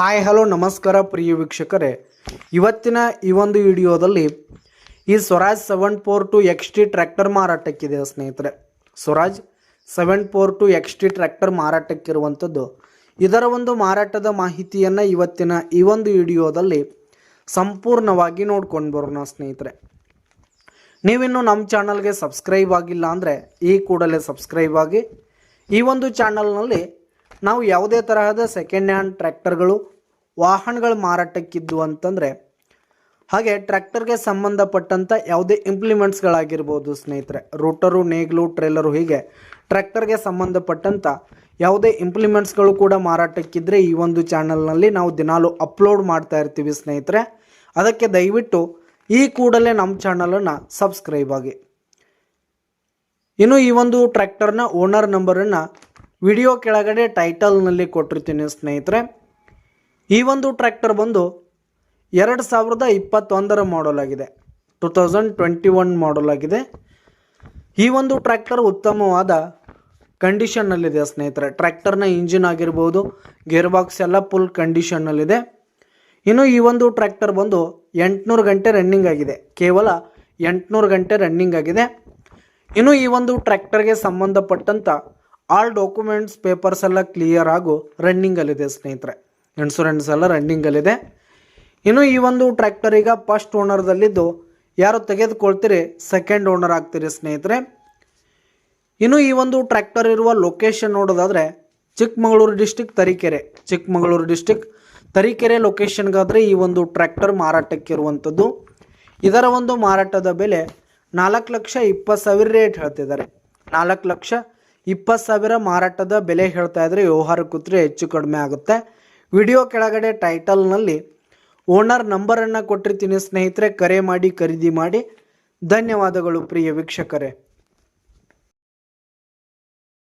Hi hello ನಮಸ್ಕಾರ ಪ್ರಿಯ ವೀಕ್ಷಕರೇ, ಇವತ್ತಿನ ಈ ಒಂದು ವಿಡಿಯೋದಲ್ಲಿ ಈ ಸ್ವರಾಜ್ 742 XT ಟ್ರ್ಯಾಕ್ಟರ್ ಮಾರಾಟಕ್ಕಿದೆ ಸ್ನೇಹಿತರೆ. ಸ್ವರಾಜ್ 742 XT ಟ್ರ್ಯಾಕ್ಟರ್ ಮಾರಾಟಕ್ಕಿರುವಂಥದ್ದು. ಇದರ ಒಂದು ಮಾರಾಟದ ಮಾಹಿತಿಯನ್ನು ಇವತ್ತಿನ ಈ ಒಂದು ವಿಡಿಯೋದಲ್ಲಿ ಸಂಪೂರ್ಣವಾಗಿ ನೋಡ್ಕೊಂಡು ಬರೋಣ ಸ್ನೇಹಿತರೆ. ನೀವಿನ್ನು ನಮ್ಮ ಚಾನಲ್ಗೆ ಸಬ್ಸ್ಕ್ರೈಬ್ ಆಗಿಲ್ಲ ಅಂದರೆ ಈ ಕೂಡಲೇ ಸಬ್ಸ್ಕ್ರೈಬ್ ಆಗಿ. ಈ ಒಂದು ಚಾನಲ್ನಲ್ಲಿ ನಾವು ಯಾವುದೇ ತರಹದ ಸೆಕೆಂಡ್ ಹ್ಯಾಂಡ್ ಟ್ರ್ಯಾಕ್ಟರ್ಗಳು ವಾಹನಗಳು ಮಾರಾಟಕ್ಕಿದ್ದು ಅಂತಂದರೆ, ಹಾಗೆ ಟ್ರ್ಯಾಕ್ಟರ್ಗೆ ಸಂಬಂಧಪಟ್ಟಂಥ ಯಾವುದೇ ಇಂಪ್ಲಿಮೆಂಟ್ಸ್ಗಳಾಗಿರ್ಬೋದು ಸ್ನೇಹಿತರೆ, ರೂಟರು, ನೇಗ್ಲು, ಟ್ರೇಲರು, ಹೀಗೆ ಟ್ರ್ಯಾಕ್ಟರ್ಗೆ ಸಂಬಂಧಪಟ್ಟಂಥ ಯಾವುದೇ ಇಂಪ್ಲಿಮೆಂಟ್ಸ್ಗಳು ಕೂಡ ಮಾರಾಟಕ್ಕಿದ್ದರೆ ಈ ಒಂದು ಚಾನಲ್ನಲ್ಲಿ ನಾವು ದಿನಾಲು ಅಪ್ಲೋಡ್ ಮಾಡ್ತಾ ಇರ್ತೀವಿ ಸ್ನೇಹಿತರೆ. ಅದಕ್ಕೆ ದಯವಿಟ್ಟು ಈ ಕೂಡಲೇ ನಮ್ಮ ಚಾನಲನ್ನು ಸಬ್ಸ್ಕ್ರೈಬ್ ಆಗಿ. ಇನ್ನು ಈ ಒಂದು ಟ್ರ್ಯಾಕ್ಟರ್ನ ಓನರ್ ನಂಬರನ್ನು ವಿಡಿಯೋ ಕೆಳಗಡೆ ಟೈಟಲ್ನಲ್ಲಿ ಕೊಟ್ಟಿರ್ತೀನಿ ಸ್ನೇಹಿತರೆ. ಈ ಒಂದು ಟ್ರ್ಯಾಕ್ಟರ್ ಬಂದು 2021 ಮಾಡಲ್ ಆಗಿದೆ, 2021 ಮಾಡಲ್ ಆಗಿದೆ. ಈ ಒಂದು ಟ್ರ್ಯಾಕ್ಟರ್ ಉತ್ತಮವಾದ ಕಂಡೀಷನ್ನಲ್ಲಿದೆ ಸ್ನೇಹಿತರೆ. ಟ್ರ್ಯಾಕ್ಟರ್ನ ಇಂಜಿನ್ ಆಗಿರ್ಬೋದು, ಗೇರ್ ಬಾಕ್ಸ್ ಎಲ್ಲ ಫುಲ್ ಕಂಡೀಷನ್ನಲ್ಲಿದೆ. ಇನ್ನು ಈ ಒಂದು ಟ್ರ್ಯಾಕ್ಟರ್ ಬಂದು 800 ಗಂಟೆ ರನ್ನಿಂಗ್ ಆಗಿದೆ, ಕೇವಲ 800 ಗಂಟೆ ರನ್ನಿಂಗ್ ಆಗಿದೆ. ಇನ್ನು ಈ ಒಂದು ಟ್ರ್ಯಾಕ್ಟರ್ಗೆ ಸಂಬಂಧಪಟ್ಟಂಥ ಆಲ್ ಡಾಕ್ಯುಮೆಂಟ್ಸ್ ಪೇಪರ್ಸ್ ಎಲ್ಲ ಕ್ಲಿಯರ್ ಆಗು ರನ್ನಿಂಗಲ್ಲಿದೆ ಸ್ನೇಹಿತರೆ. ಇನ್ಶೂರೆನ್ಸ್ ಎಲ್ಲ ರನ್ನಿಂಗಲ್ಲಿದೆ. ಇನ್ನು ಈ ಒಂದು ಟ್ರ್ಯಾಕ್ಟರ್ ಈಗ ಫಸ್ಟ್ ಓನರ್ದಲ್ಲಿದ್ದು, ಯಾರು ತೆಗೆದುಕೊಳ್ತೀರಿ ಸೆಕೆಂಡ್ ಓನರ್ ಆಗ್ತೀರಿ ಸ್ನೇಹಿತರೆ. ಇನ್ನು ಈ ಒಂದು ಟ್ರ್ಯಾಕ್ಟರ್ ಇರುವ ಲೊಕೇಶನ್ ನೋಡೋದಾದರೆ ಚಿಕ್ಕಮಗಳೂರು ಡಿಸ್ಟಿಕ್ ತರೀಕೆರೆ, ಚಿಕ್ಕಮಗಳೂರು ಡಿಸ್ಟಿಕ್ ತರೀಕೆರೆ ಲೊಕೇಶನ್ಗಾದರೆ ಈ ಒಂದು ಟ್ರ್ಯಾಕ್ಟರ್ ಮಾರಾಟಕ್ಕಿರುವಂಥದ್ದು. ಇದರ ಒಂದು ಮಾರಾಟದ ಬೆಲೆ 4,20,000 ರೇಟ್ ಹೇಳ್ತಿದ್ದಾರೆ. 4,20,000 ಮಾರಾಟದ ಬೆಲೆ ಹೇಳ್ತಾ ಇದ್ರೆ ವ್ಯವಹಾರ ಕೂತ್ರೆ ಹೆಚ್ಚು ಕಡಿಮೆ ಆಗುತ್ತೆ. ವಿಡಿಯೋ ಕೆಳಗಡೆ ಟೈಟಲ್ನಲ್ಲಿ ಓನರ್ ನಂಬರನ್ನು ಕೊಟ್ಟಿರ್ತೀನಿ ಸ್ನೇಹಿತರೆ, ಕರೆ ಮಾಡಿ ಖರೀದಿ ಮಾಡಿ. ಧನ್ಯವಾದಗಳು ಪ್ರಿಯ ವೀಕ್ಷಕರೇ.